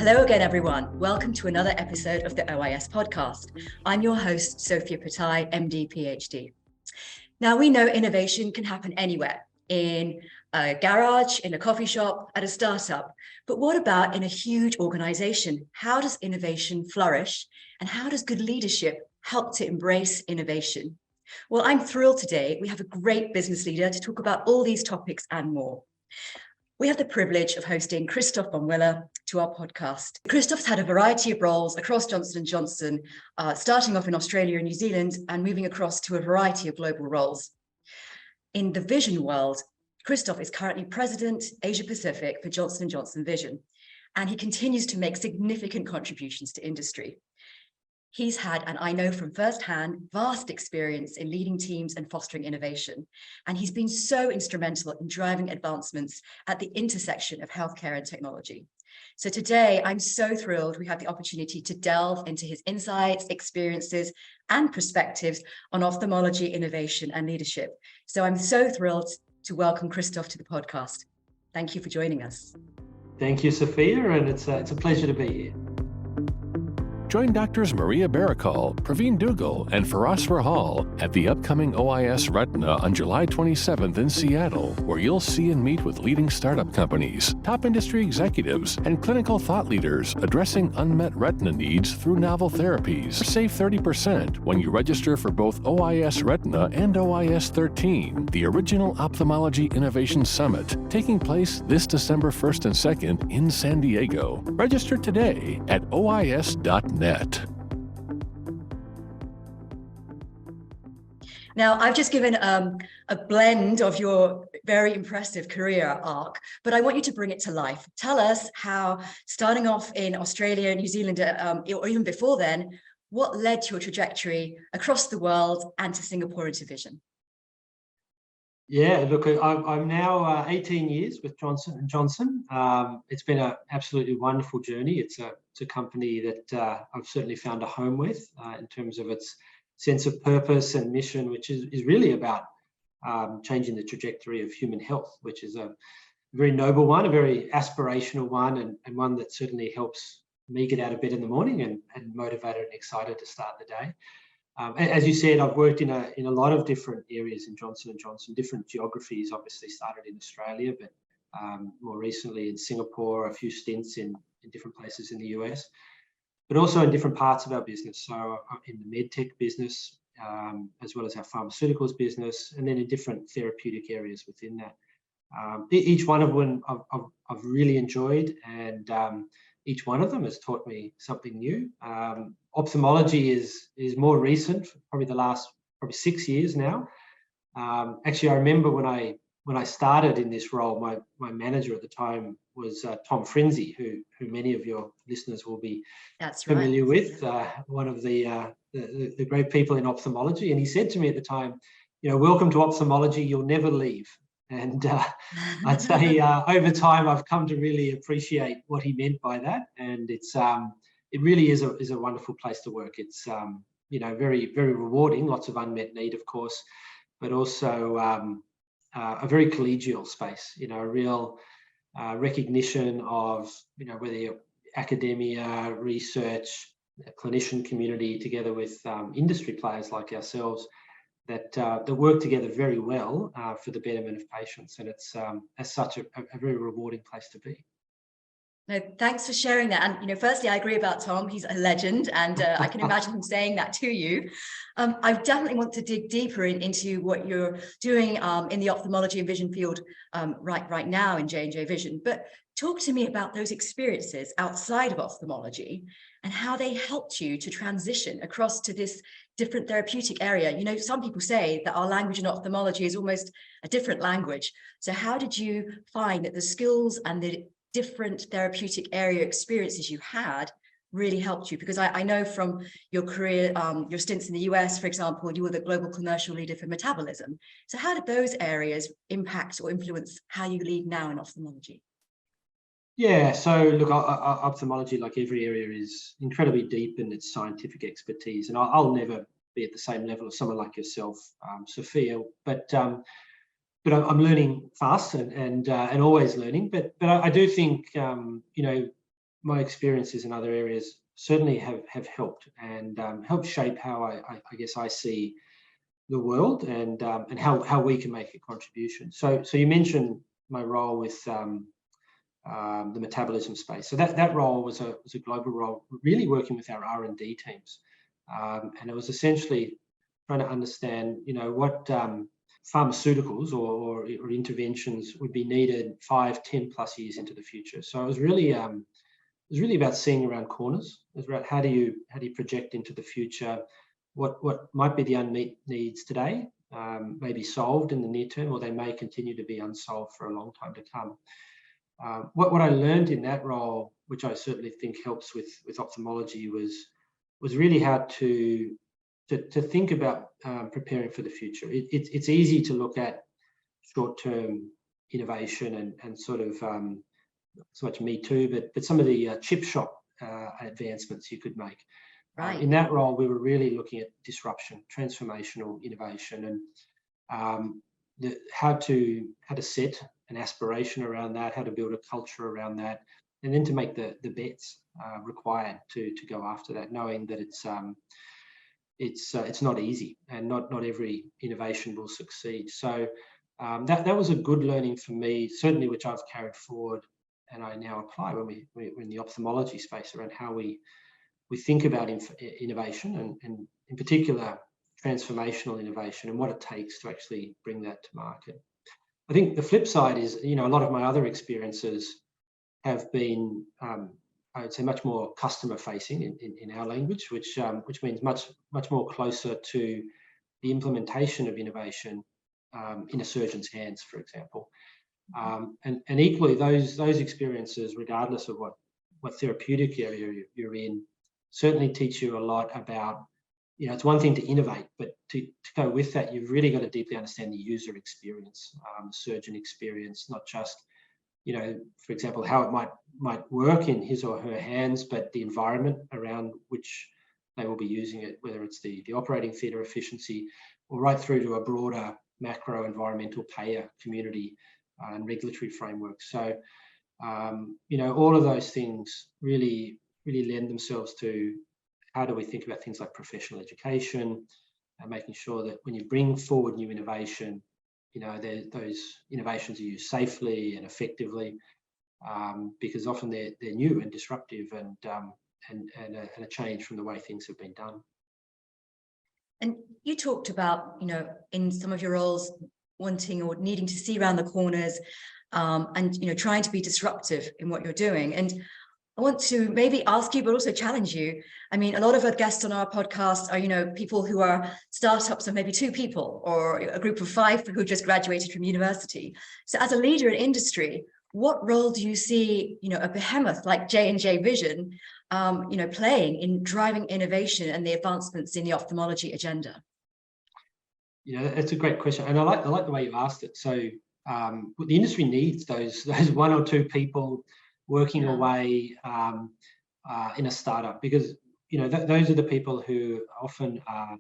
Hello again, everyone. Welcome to another episode of the OIS podcast. I'm your host, Sophia Pathai, MD, PhD. Now, we know innovation can happen anywhere, in a garage, in a coffee shop, at a startup. But what about in a huge organization? How does innovation flourish? And how does good leadership help to embrace innovation? Well, I'm thrilled today. We have a great business leader to talk about all these topics and more. We have the privilege of hosting Christoph Vonwiller to our podcast. Christoph's had a variety of roles across Johnson&Johnson, starting off in Australia and New Zealand and moving across to a variety of global roles. In the vision world, Christoph is currently President, Asia Pacific for Johnson&Johnson Vision, and he continues to make significant contributions to industry. He's had, and I know from firsthand, vast experience in leading teams and fostering innovation. And he's been so instrumental in driving advancements at the intersection of healthcare and technology. So today, I'm so thrilled we have the opportunity to delve into his insights, experiences, and perspectives on ophthalmology, innovation, and leadership. So I'm so thrilled to welcome Christoph to the podcast. Thank you for joining us. Thank you, Sophia, and it's a pleasure to be here. Join Doctors Maria Baracol, Praveen Dugal, and Firas Rahal at the upcoming OIS Retina on July 27th in Seattle, where you'll see and meet with leading startup companies, top industry executives, and clinical thought leaders addressing unmet retina needs through novel therapies. Save 30% when you register for both OIS Retina and OIS 13, the original Ophthalmology Innovation Summit, taking place this December 1st and 2nd in San Diego. Register today at ois.net. Now, I've just given a blend of your very impressive career arc, but I want you to bring it to life. Tell us how, starting off in Australia, New Zealand, or even before then, what led to your trajectory across the world and to Singapore into Vision? Yeah, look, I'm now 18 years with Johnson&Johnson. It's been an absolutely wonderful journey. It's a company that I've certainly found a home with in terms of its sense of purpose and mission, which is really about changing the trajectory of human health, which is a very noble one, a very aspirational one, and one that certainly helps me get out of bed in the morning and motivated and excited to start the day. As you said, I've worked in a lot of different areas in Johnson&Johnson, different geographies. Obviously started in Australia, but more recently in Singapore, a few stints in different places in the US, but also in different parts of our business. So in the medtech business, as well as our pharmaceuticals business, and then in different therapeutic areas within that. Each one of them I've really enjoyed, and each one of them has taught me something new. Ophthalmology is more recent, probably the last 6 years now. Actually, I remember when I started in this role, my manager at the time was Tom Frenzy, who many of your listeners will be familiar with, one of the great people in ophthalmology. And he said to me at the time, welcome to ophthalmology, you'll never leave. And I'd say over time, I've come to really appreciate what he meant by that. And it really is a wonderful place to work. It's, very, very rewarding, lots of unmet need, of course, but also a very collegial space, a real recognition of, whether you're academia, research, clinician community, together with industry players like ourselves, that work together very well for the betterment of patients. And it's as such a very rewarding place to be. No, thanks for sharing that. And, firstly, I agree about Tom. He's a legend, and I can imagine him saying that to you. I definitely want to dig deeper into what you're doing in the ophthalmology and vision field right now in J&J Vision. But talk to me about those experiences outside of ophthalmology and how they helped you to transition across to this different therapeutic area. Some people say that our language in ophthalmology is almost a different language. So how did you find that the skills and the different therapeutic area experiences you had really helped you? Because I know from your career, your stints in the US, for example, you were the global commercial leader for metabolism. So how did those areas impact or influence how you lead now in ophthalmology? Yeah, so look, ophthalmology, like every area, is incredibly deep in its scientific expertise, and I'll never be at the same level as someone like yourself, Sophia. But I'm learning fast and always learning. But I do think my experiences in other areas certainly have helped and helped shape how I guess I see the world and how we can make a contribution. So you mentioned my role with the metabolism space. So that role was a global role, really working with our R&D teams, and it was essentially trying to understand, what pharmaceuticals or interventions would be needed 5, 10 plus years into the future. So it was really about seeing around corners. It was about how do you project into the future, what might be the unmet needs today, may be solved in the near term, or they may continue to be unsolved for a long time to come. What I learned in that role, which I certainly think helps with ophthalmology, was really how to think about preparing for the future. It's easy to look at short-term innovation and sort of so much Me Too, but some of the chip shop advancements you could make. Right. In that role, we were really looking at disruption, transformational innovation, and how to set an aspiration around that, how to build a culture around that, and then to make the bets required to go after that, knowing that it's not easy and not every innovation will succeed. So that was a good learning for me, certainly, which I've carried forward and I now apply when we're in the ophthalmology space around how we think about innovation and in particular transformational innovation and what it takes to actually bring that to market. I think the flip side is, a lot of my other experiences have been, I would say, much more customer facing in our language, which means much more closer to the implementation of innovation in a surgeon's hands, for example. And equally, those experiences, regardless of what therapeutic area you're in, certainly teach you a lot about, it's one thing to innovate, but to go with that, you've really got to deeply understand the user experience, surgeon experience, not just, for example, how it might work in his or her hands, but the environment around which they will be using it, whether it's the operating theatre efficiency or right through to a broader macro environmental payer community and regulatory framework. So, all of those things really lend themselves to how do we think about things like professional education and making sure that when you bring forward new innovation, those innovations are used safely and effectively, because often they're new and disruptive and a change from the way things have been done. And you talked about, in some of your roles, wanting or needing to see around the corners, and trying to be disruptive in what you're doing. And I want to maybe ask you, but also challenge you. I mean, a lot of our guests on our podcast are, people who are startups of maybe 2 people or a group of 5 who just graduated from university. So as a leader in industry, what role do you see, a behemoth like J&J Vision, playing in driving innovation and the advancements in the ophthalmology agenda? That's a great question. And I like the way you asked it. So the industry needs those 1 or 2 people working away in a startup, because those are the people who often are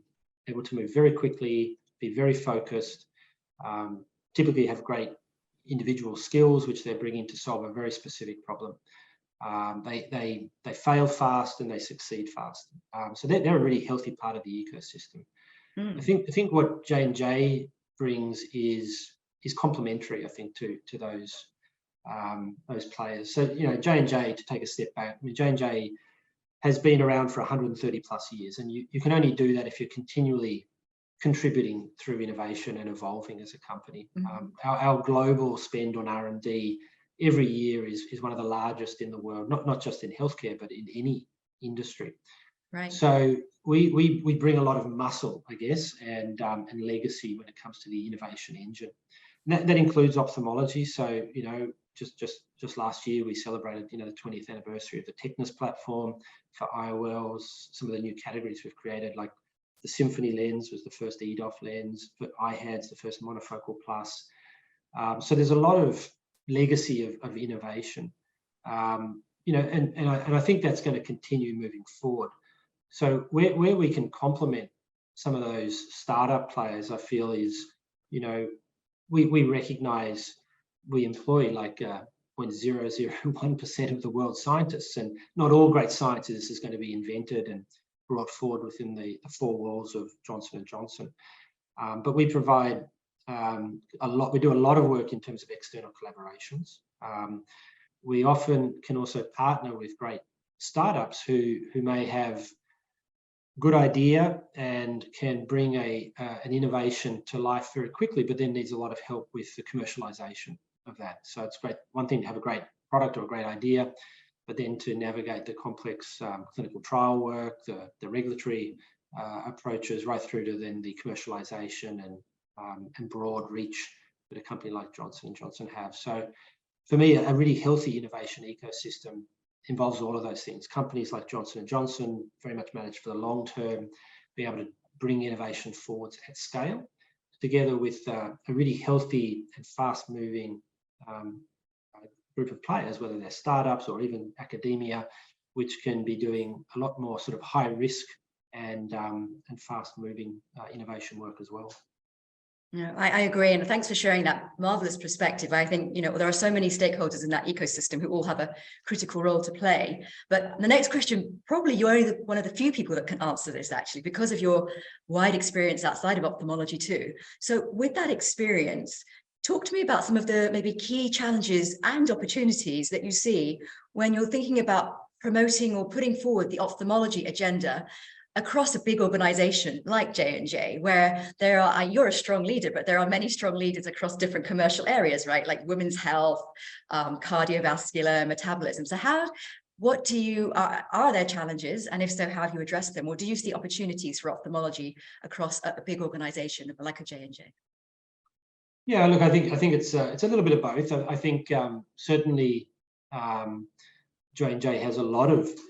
able to move very quickly, be very focused, typically have great individual skills which they're bringing to solve a very specific problem. They fail fast and they succeed fast. So they're a really healthy part of the ecosystem. I think what J&J brings is complementary, I think, to those players. So, J&J, to take a step back, J&J has been around for 130 plus years, and you can only do that if you're continually contributing through innovation and evolving as a company. Our global spend on R&D every year is one of the largest in the world, not just in healthcare, but in any industry. Right. So we bring a lot of muscle, I guess, and legacy when it comes to the innovation engine. And that includes ophthalmology. So, just last year we celebrated, the 20th anniversary of the Technis platform for IOLs. Some of the new categories we've created, like the Symphony lens was the first EDOF lens, but iHads the first monofocal plus. So there's a lot of legacy of innovation, and I think that's going to continue moving forward. So where we can complement some of those startup players, I feel, is, we recognise we employ like 0.001% of the world's scientists, and not all great science is going to be invented and brought forward within the four walls of Johnson&Johnson. But we provide we do a lot of work in terms of external collaborations. We often can also partner with great startups who may have good idea and can bring an innovation to life very quickly, but then needs a lot of help with the commercialization of that. So it's great, one thing to have a great product or a great idea, but then to navigate the complex clinical trial work, the regulatory approaches, right through to then the commercialization and broad reach that a company like Johnson&Johnson have. So for me, a really healthy innovation ecosystem involves all of those things. Companies like Johnson&Johnson very much manage for the long term, be able to bring innovation forwards at scale, together with a really healthy and fast-moving group of players, whether they're startups or even academia, which can be doing a lot more sort of high risk and fast-moving innovation work as well. Yeah, I agree. And thanks for sharing that marvelous perspective. I think, there are so many stakeholders in that ecosystem who all have a critical role to play. But the next question, probably you're only one of the few people that can answer this, actually, because of your wide experience outside of ophthalmology too. So with that experience, talk to me about some of the maybe key challenges and opportunities that you see when you're thinking about promoting or putting forward the ophthalmology agenda across a big organization like J&J, where you're a strong leader, but there are many strong leaders across different commercial areas, right? Like women's health, cardiovascular, metabolism. So are there challenges? And if so, how have you addressed them? Or do you see opportunities for ophthalmology across a big organization like a J&J? Yeah, look, I think it's a little bit of both. I think certainly J&J has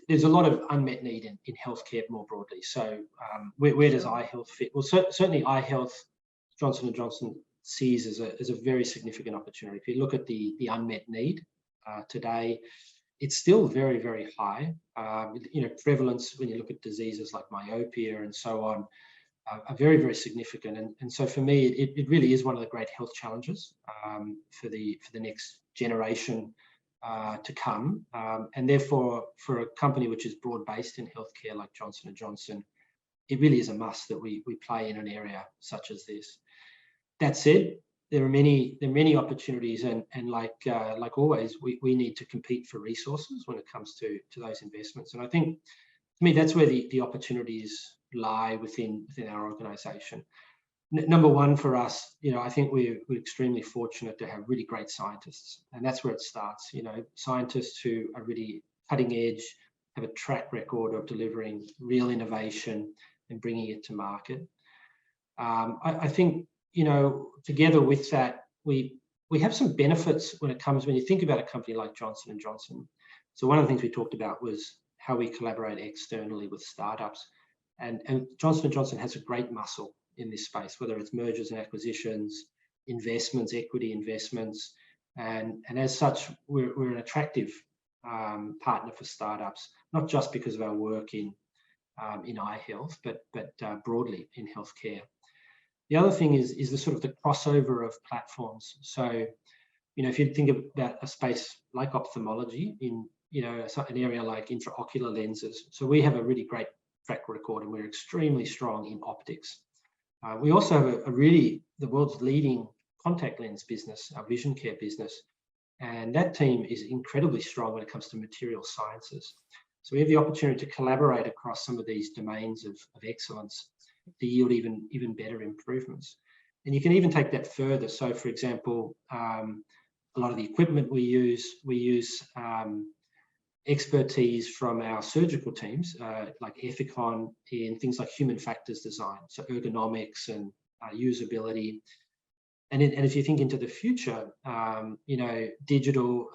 there's a lot of unmet need in healthcare more broadly. So where does eye health fit? Well, certainly eye health, Johnson&Johnson sees as a very significant opportunity. If you look at the unmet need today, it's still very, very high. Prevalence when you look at diseases like myopia and so on are very, very significant. And so for me, it really is one of the great health challenges for the next generation to come, and therefore for a company which is broad-based in healthcare like Johnson&Johnson, it really is a must that we play in an area such as this. That said, there are many opportunities, and like always, we need to compete for resources when it comes to those investments. And I think to me that's where the opportunities lie within our organisation. Number one for us, I think we're extremely fortunate to have really great scientists, and that's where it starts. Scientists who are really cutting edge, have a track record of delivering real innovation and bringing it to market. I think, together with that, we have some benefits when you think about a company like Johnson&Johnson. So one of the things we talked about was how we collaborate externally with startups, and Johnson&Johnson has a great muscle in this space, whether it's mergers and acquisitions, investments, equity investments, and as such, we're an attractive partner for startups, not just because of our work in eye health, but broadly in healthcare. The other thing is the sort of the crossover of platforms. So, if you think about a space like ophthalmology in an area like intraocular lenses, so we have a really great track record, and we're extremely strong in optics. We also have the world's leading contact lens business, our vision care business, and that team is incredibly strong when it comes to material sciences. So we have the opportunity to collaborate across some of these domains of excellence to yield even better improvements. And you can even take that further. So, for example, a lot of the equipment we use expertise from our surgical teams, like Ethicon, in things like human factors design, so ergonomics and usability. And if you think into the future, digital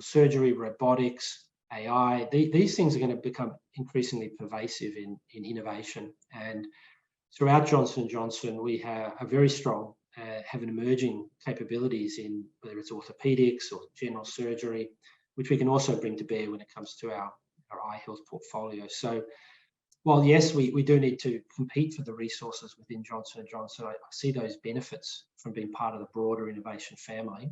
surgery, robotics, AI, these things are going to become increasingly pervasive in innovation. And throughout Johnson&Johnson, we are very strong, have emerging capabilities in whether it's orthopedics or general surgery, which we can also bring to bear when it comes to our eye health portfolio. So while, yes, we do need to compete for the resources within Johnson&Johnson, I see those benefits from being part of the broader innovation family.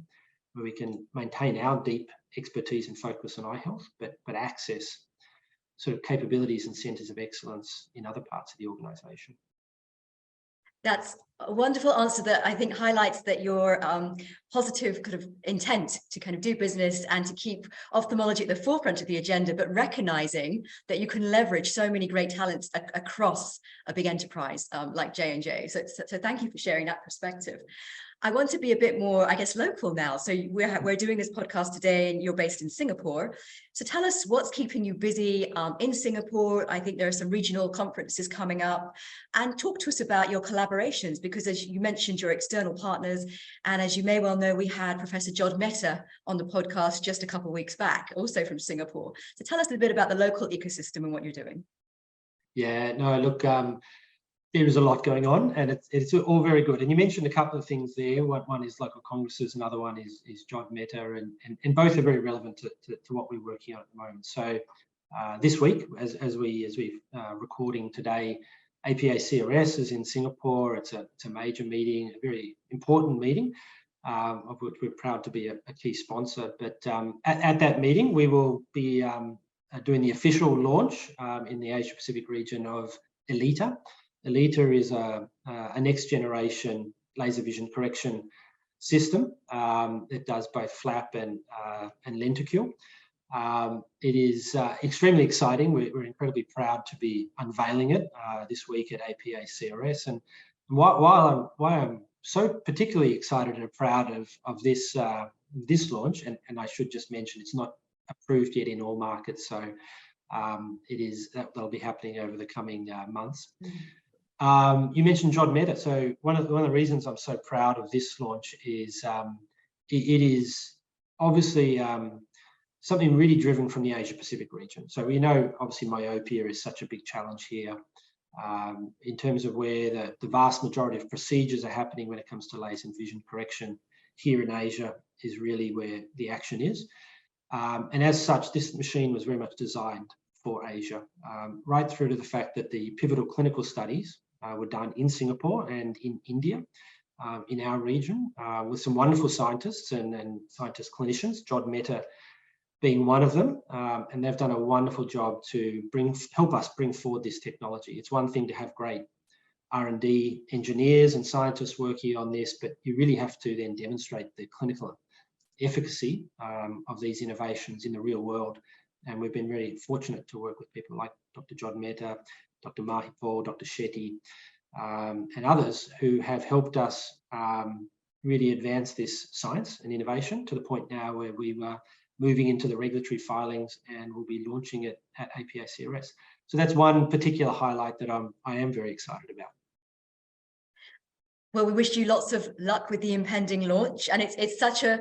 where we can maintain our deep expertise and focus on eye health, but access sort of capabilities and centres of excellence in other parts of the organisation. That's a wonderful answer that I think highlights that your positive kind of intent to kind of do business and to keep ophthalmology at the forefront of the agenda, but recognizing that you can leverage so many great talents across a big enterprise like J&J. So thank you for sharing that perspective. I want to be a bit more, I guess, local now. So we're doing this podcast today and you're based in Singapore. So tell us what's keeping you busy in Singapore. I think there are some regional conferences coming up, and talk to us about your collaborations, because as you mentioned, your external partners. And as you may well know, we had Professor John Mehta on the podcast just a couple of weeks back, also from Singapore. So tell us a bit about the local ecosystem and what you're doing. Yeah, no, look, there is a lot going on, and it's all very good. And you mentioned a couple of things there. One is local congresses, another one is John Mehta, and both are very relevant to what we're working on at the moment. So this week, as we're recording today, APA CRS is in Singapore. It's a major meeting, a very important meeting, of which we're proud to be a key sponsor. But at that meeting, we will be doing the official launch in the Asia Pacific region of ELITA. ELITA is a next generation laser vision correction system that does both flap and lenticule. It is extremely exciting. We're incredibly proud to be unveiling it this week at APA CRS. And why I'm so particularly excited and proud of this launch, and I should just mention it's not approved yet in all markets, so that'll be happening over the coming months. You mentioned John Mehta. So one of the reasons I'm so proud of this launch is it is obviously something really driven from the Asia Pacific region. So we know obviously myopia is such a big challenge here in terms of where the vast majority of procedures are happening when it comes to laser vision correction. Here in Asia is really where the action is. And as such, this machine was very much designed for Asia, right through to the fact that the pivotal clinical studies were done in Singapore and in India, in our region, with some wonderful scientists and scientist clinicians, John Mehta being one of them, and they've done a wonderful job to help us bring forward this technology. It's one thing to have great R&D engineers and scientists working on this, but you really have to then demonstrate the clinical efficacy of these innovations in the real world. And we've been very fortunate to work with people like Dr. John Mehta, Dr. Mahipal, Dr. Shetty, and others who have helped us really advance this science and innovation to the point now where we were moving into the regulatory filings and we'll be launching it at APA CRS. So that's one particular highlight that I am very excited about. Well, we wish you lots of luck with the impending launch, and it's such a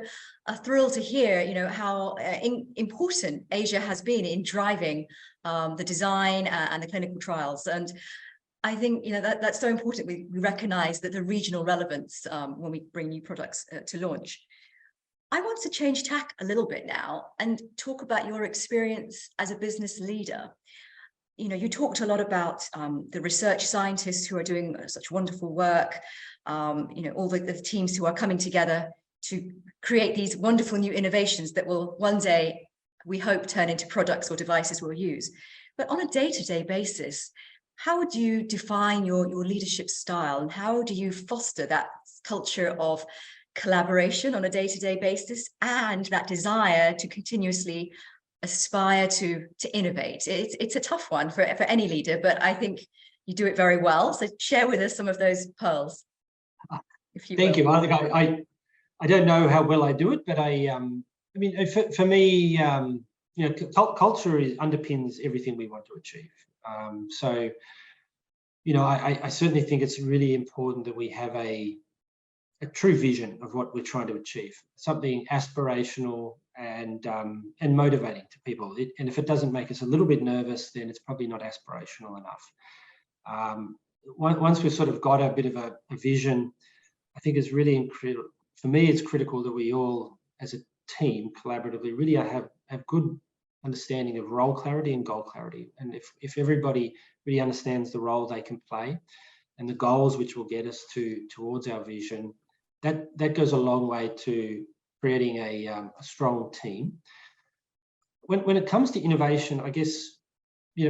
thrill to hear, how important Asia has been in driving the design and the clinical trials. And I think that's so important. We recognise that the regional relevance when we bring new products to launch. I want to change tack a little bit now and talk about your experience as a business leader. You talked a lot about the research scientists who are doing such wonderful work, all the teams who are coming together to create these wonderful new innovations that will one day, we hope, turn into products or devices we'll use. But on a day-to-day basis, how would you define your leadership style, and how do you foster that culture of collaboration on a day-to-day basis and that desire to continuously aspire to innovate? It's a tough one for any leader, but I think you do it very well. So share with us some of those pearls, if you will. Thank you. I think I don't know how well I do it, but for me, culture underpins everything we want to achieve. I certainly think it's really important that we have a true vision of what we're trying to achieve, something aspirational and motivating to people. And if it doesn't make us a little bit nervous, then it's probably not aspirational enough. Once we've sort of got a bit of a vision, I think it's really incredible. For me, it's critical that we all, as a team, collaboratively, really have good understanding of role clarity and goal clarity. And if everybody really understands the role they can play and the goals which will get us towards our vision, that goes a long way to creating a strong team. When it comes to innovation, I guess,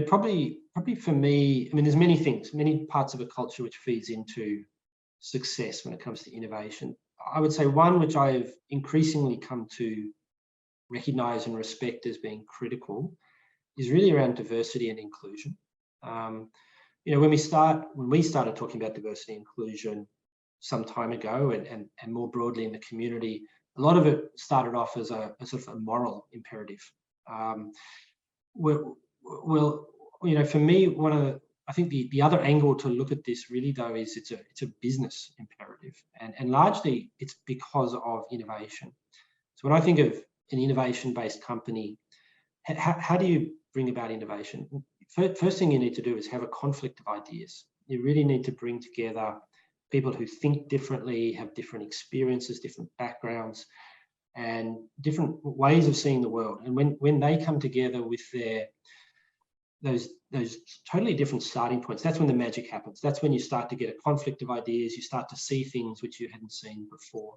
probably for me, I mean, there's many things, many parts of a culture which feeds into success when it comes to innovation. I would say one which I've increasingly come to recognize and respect as being critical is really around diversity and inclusion. When we started talking about diversity and inclusion some time ago, and more broadly in the community, a lot of it started off as a sort of a moral imperative. For me, I think the other angle to look at this really, though, is it's a business imperative, and largely it's because of innovation. So when I think of an innovation-based company, how do you bring about innovation? First thing you need to do is have a conflict of ideas. You really need to bring together people who think differently, have different experiences, different backgrounds, and different ways of seeing the world. And when they come together with those totally different starting points, that's when the magic happens. That's when you start to get a conflict of ideas. You start to see things which you hadn't seen before.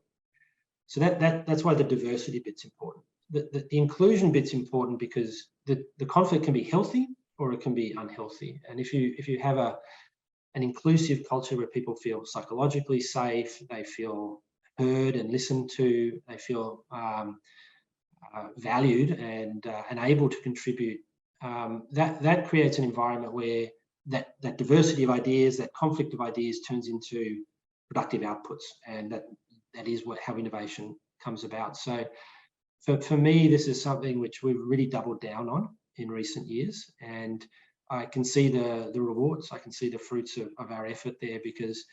So that's why the diversity bit's important. The inclusion bit's important because the conflict can be healthy or it can be unhealthy. And if you have an inclusive culture where people feel psychologically safe, they feel heard and listened to, they feel valued and able to contribute, that creates an environment where that diversity of ideas, that conflict of ideas turns into productive outputs, and that is how innovation comes about. So for me, this is something which we've really doubled down on in recent years, and I can see the rewards. I can see the fruits of our effort there, because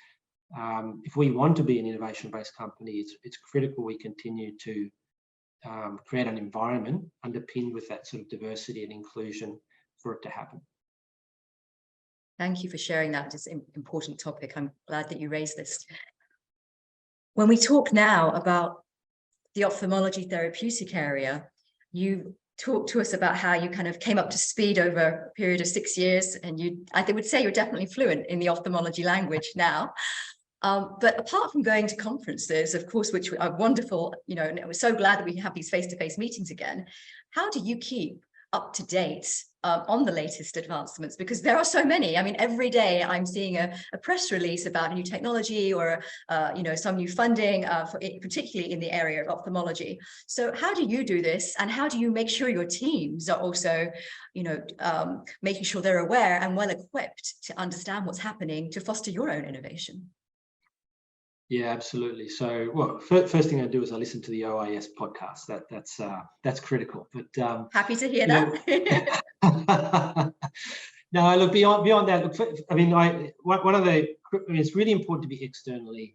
if we want to be an innovation-based company, it's critical we continue to create an environment underpinned with that sort of diversity and inclusion for it to happen. Thank you for sharing that. It's an important topic. I'm glad that you raised this. When we talk now about the ophthalmology therapeutic area, you talk to us about how you kind of came up to speed over a period of 6 years, and I would say you're definitely fluent in the ophthalmology language now. But apart from going to conferences, of course, which are wonderful, and we're so glad that we have these face-to-face meetings again, how do you keep up to date on the latest advancements? Because there are so many. I mean, every day I'm seeing a press release about a new technology or some new funding, particularly in the area of ophthalmology. So how do you do this, and how do you make sure your teams are also making sure they're aware and well equipped to understand what's happening to foster your own innovation? Yeah, absolutely. So, first thing I do is I listen to the OIS podcast. That's critical. But happy to hear that. No, look, beyond that. Look, I mean, it's really important to be externally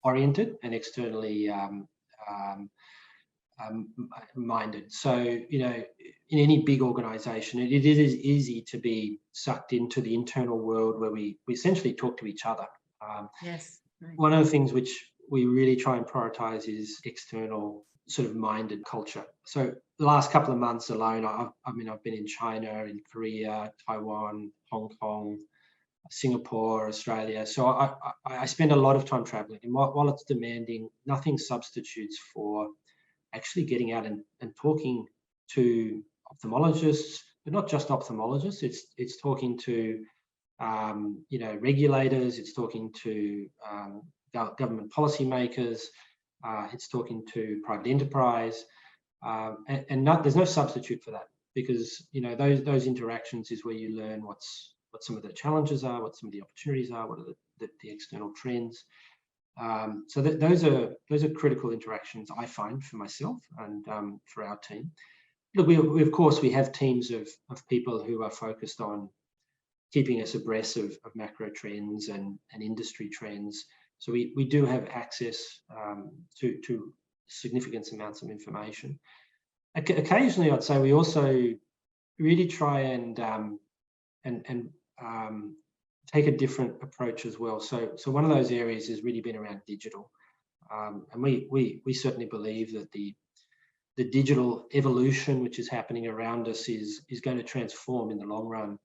oriented and externally minded. So, in any big organization, it is easy to be sucked into the internal world where we essentially talk to each other. Yes. Right. One of the things which we really try and prioritize is external sort of minded culture. So the last couple of months alone, I've been in China, in Korea, Taiwan, Hong Kong, Singapore, Australia. So I spend a lot of time traveling, and while it's demanding, nothing substitutes for actually getting out and talking to ophthalmologists, but not just ophthalmologists. It's talking to regulators, it's talking to government policymakers, it's talking to private enterprise, and there's no substitute for that, because those interactions is where you learn what some of the challenges are, what some of the opportunities are, what are the external trends. So those are critical interactions, I find, for myself and for our team. Look, we of course we have teams of people who are focused on keeping us abreast of macro trends and industry trends. So we do have access to significant amounts of information. Occasionally, I'd say we also really try and take a different approach as well. So one of those areas has really been around digital, and we certainly believe that the digital evolution which is happening around us is going to transform in the long run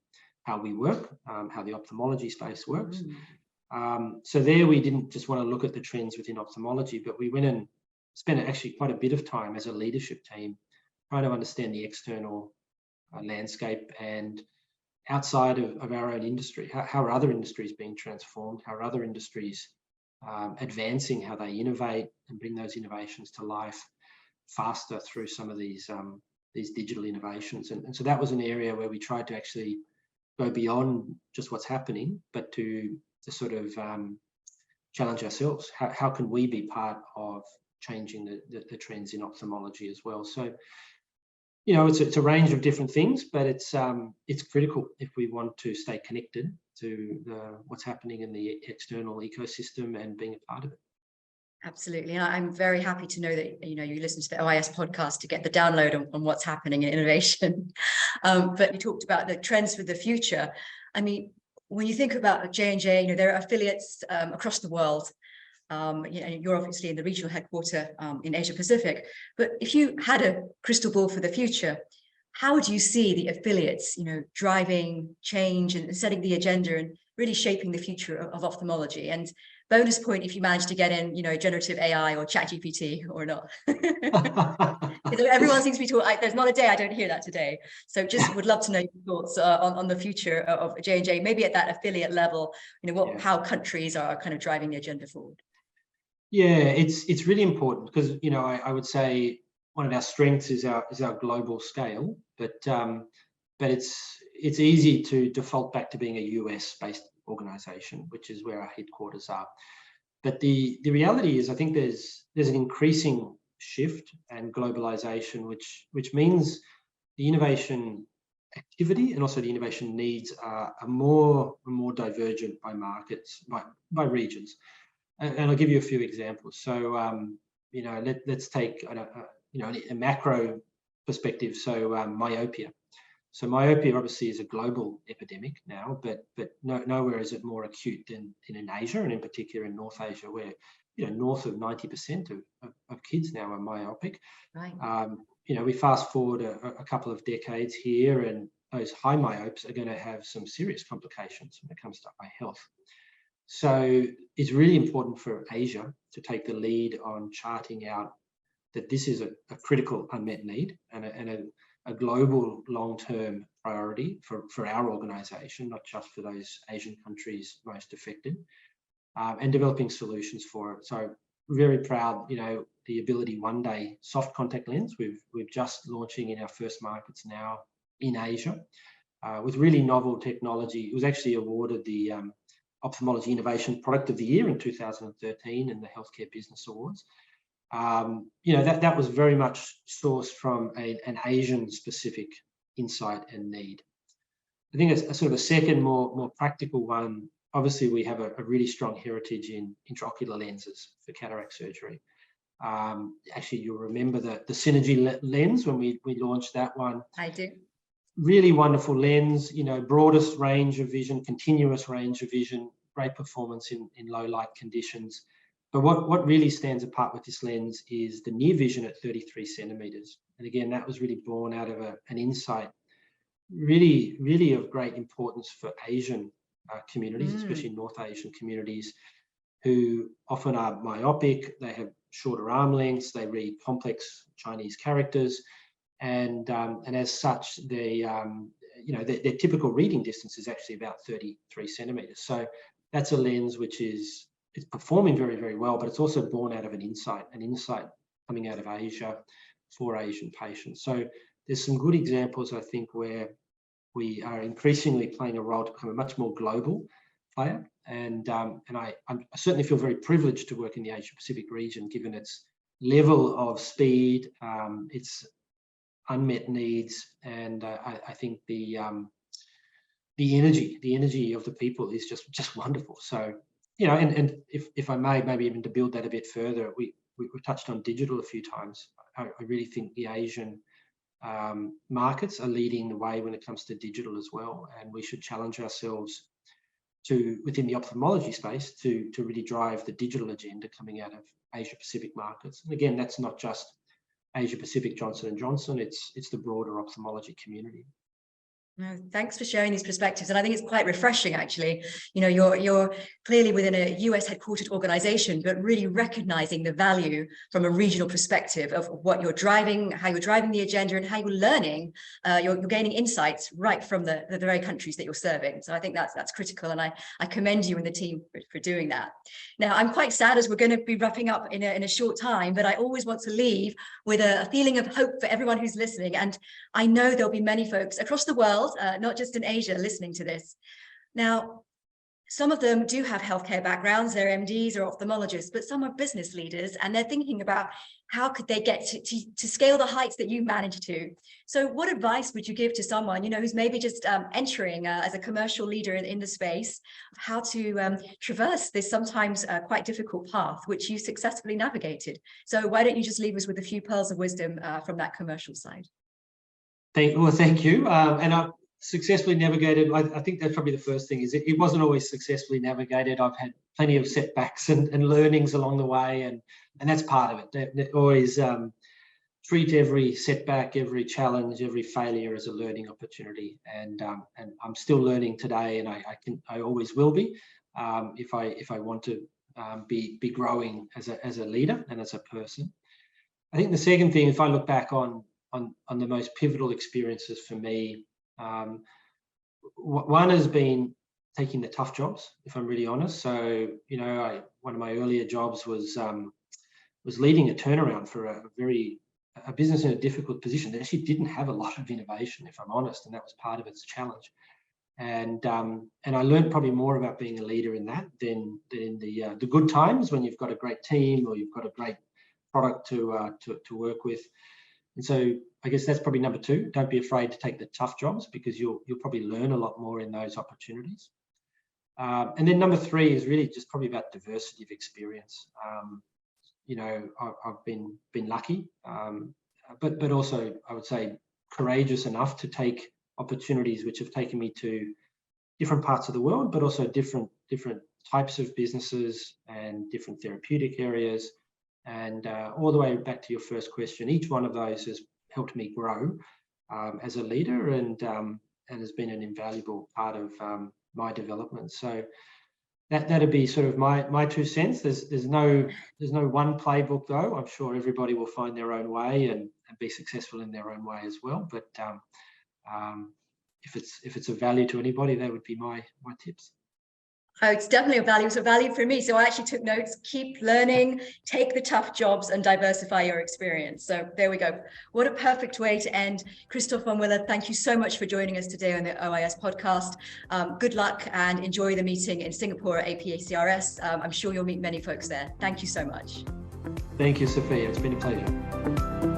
how we work, how the ophthalmology space works. So there we didn't just want to look at the trends within ophthalmology, but we went and spent actually quite a bit of time as a leadership team trying to understand the external landscape and outside of our own industry. How are other industries being transformed? How are other industries advancing how they innovate and bring those innovations to life faster through some of these digital innovations? And so that was an area where we tried to actually go beyond just what's happening, but to sort of challenge ourselves. How can we be part of changing the trends in ophthalmology as well? So, you know, it's a range of different things, but it's critical if we want to stay connected to what's happening in the external ecosystem and being a part of it. Absolutely. And I'm very happy to know that, you know, you listen to the OIS podcast to get the download on what's happening in innovation. But you talked about the trends for the future. I mean, when you think about J&J, you know, there are affiliates across the world. You know, you're obviously in the regional headquarter in Asia Pacific. But if you had a crystal ball for the future, how do you see the affiliates, you know, driving change and setting the agenda and really shaping the future of ophthalmology? And bonus point if you manage to get in, you know, generative AI or ChatGPT or not. Everyone seems to be talking. There's not a day I don't hear that today. So just would love to know your thoughts on the future of J&J, maybe at that affiliate level. You know, how countries are kind of driving the agenda forward. Yeah, it's really important because, you know, I would say one of our strengths is our global scale, but it's easy to default back to being a US-based organization, which is where our headquarters are. But the reality is, I think there's an increasing shift and globalization, which means the innovation activity and also the innovation needs are more divergent by markets, by regions. And I'll give you a few examples. So, you know, let's take a macro perspective. So myopia. So myopia obviously is a global epidemic now, but nowhere is it more acute than in Asia, and in particular in North Asia, where, you know, north of 90% of kids now are myopic. Right. You know, we fast forward a couple of decades here, and those high myopes are going to have some serious complications when it comes to eye health. So it's really important for Asia to take the lead on charting out that this is a critical unmet need and a global long-term priority for our organization, not just for those Asian countries most affected, and developing solutions for it. So very proud, you know, the Ability One Day soft contact lens. We've just launching in our first markets now in Asia with really novel technology. It was actually awarded the Ophthalmology Innovation Product of the Year in 2013 in the Healthcare Business Awards. You know, that was very much sourced from an Asian-specific insight and need. I think a sort of a second, more practical one. Obviously, we have a really strong heritage in intraocular lenses for cataract surgery. Actually, you'll remember the Synergy lens when we launched that one. I do. Really wonderful lens, you know, broadest range of vision, continuous range of vision, great performance in low light conditions. But what really stands apart with this lens is the near vision at 33 centimeters. And again, that was really born out of an insight, really of great importance for Asian communities, especially North Asian communities, who often are myopic. They have shorter arm lengths. They read complex Chinese characters. And as such, you know, their typical reading distance is actually about 33 centimeters. So that's a lens which is performing very, very well, but it's also born out of an insight coming out of Asia for Asian patients. So there's some good examples, I think, where we are increasingly playing a role to become a much more global player. And I certainly feel very privileged to work in the Asia Pacific region, given its level of speed, its unmet needs, and I think the energy of the people is just wonderful. So, you know, and if I may, maybe even to build that a bit further, we touched on digital a few times. I really think the Asian markets are leading the way when it comes to digital as well, and we should challenge ourselves to, within the ophthalmology space, to really drive the digital agenda coming out of Asia Pacific markets. And again, that's not just Asia Pacific Johnson&Johnson, it's the broader ophthalmology community. No, thanks for sharing these perspectives. And I think it's quite refreshing, actually. You know, you're clearly within a US headquartered organization, but really recognizing the value from a regional perspective of what you're driving, how you're driving the agenda, and how you're learning, you're gaining insights right from the very countries that you're serving. So I think that's critical. And I commend you and the team for doing that. Now, I'm quite sad as we're going to be wrapping up in a short time, but I always want to leave with a feeling of hope for everyone who's listening. And I know there'll be many folks across the world, not just in Asia, listening to this. Now, some of them do have healthcare backgrounds, they're MDs or ophthalmologists, but some are business leaders, and they're thinking about how could they get to scale the heights that you managed to. So what advice would you give to someone, you know, who's maybe just entering as a commercial leader in the space, of how to traverse this sometimes quite difficult path, which you successfully navigated? So why don't you just leave us with a few pearls of wisdom from that commercial side? Thank you. And I've successfully navigated, I think that's probably the first thing, is it wasn't always successfully navigated. I've had plenty of setbacks and learnings along the way, and that's part of it. Always treat every setback, every challenge, every failure as a learning opportunity. And I'm still learning today, and I always will be, if I want to be growing as a leader and as a person. I think the second thing, if I look back on the most pivotal experiences for me, one has been taking the tough jobs, if I'm really honest. So, you know, one of my earlier jobs was leading a turnaround for a business in a difficult position that actually didn't have a lot of innovation, if I'm honest, and that was part of its challenge. And I learned probably more about being a leader in that than in the good times when you've got a great team or you've got a great product to work with. And so I guess that's probably number two. Don't be afraid to take the tough jobs, because you'll probably learn a lot more in those opportunities. And then number three is really just probably about diversity of experience. You know, I've been lucky, but also I would say courageous enough to take opportunities which have taken me to different parts of the world, but also different types of businesses and different therapeutic areas. And all the way back to your first question, each one of those has helped me grow as a leader, and has been an invaluable part of my development. So that'd be sort of my 2 cents. There's no one playbook, though. I'm sure everybody will find their own way and be successful in their own way as well. But if it's of value to anybody, that would be my tips. Oh, it's definitely a value. It's a value for me. So I actually took notes: keep learning, take the tough jobs, and diversify your experience. So there we go. What a perfect way to end. Christoph Vonwiller, thank you so much for joining us today on the OIS podcast. Good luck and enjoy the meeting in Singapore at APACRS. I'm sure you'll meet many folks there. Thank you so much. Thank you, Sophia. It's been a pleasure.